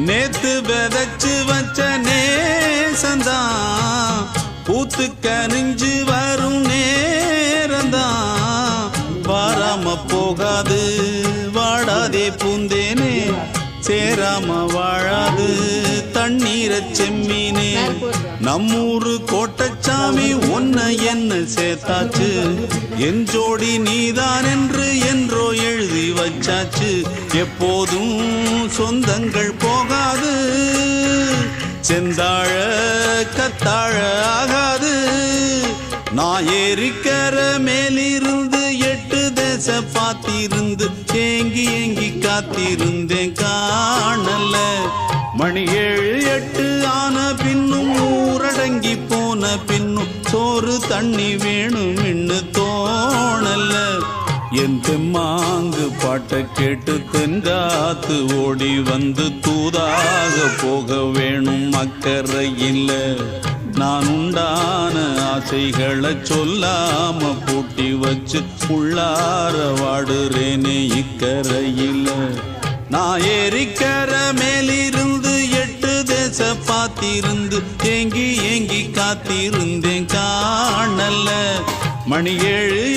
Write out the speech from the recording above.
நேத்து விதைச்சு வச்ச நேசந்தான் பூத்து கனிஞ்சு வரும் நேரந்தான் வாராம போகாது வாடாதே பூந்தேனே சேராம வாழாது தண்ணீரை செம்மீனே நம்மூரு கோட்டச்சாமி ஒன்ன என்ன சேர்த்தாச்சு என் ஜோடி நீதான் என்று என்றோ எழுதி வச்சாச்சு எப்போதும் சொந்தங்கள் போகாது செந்தாழ கத்தாழ ஆகாது நான் ஏறிக்கர மேலிருந்து 8 தேச பார்த்திருந்து ஏங்கி ஏங்கி காத்திருந்தேன் காணல மணி 7 8 ஆன பின்னும் ஊரடங்கி போன பின்னும் சோறு தண்ணி வேணும் இன்னு தோணல என் தெம்மாங்கு பாட்டை கேட்டு தென்காத்து ஓடி வந்து தூதாக போக வேணும் அக்கறையில் நான் உண்டான ஆசைகளை சொல்லாம பூட்டி வச்சு உள்ளார வாடுறேனே இக்கரையில் நான் ஏறிக்கர மேலிருந்து 8 தேச பார்த்திருந்து ஏங்கி ஏங்கி காத்திருந்தேன் காணல மணி 7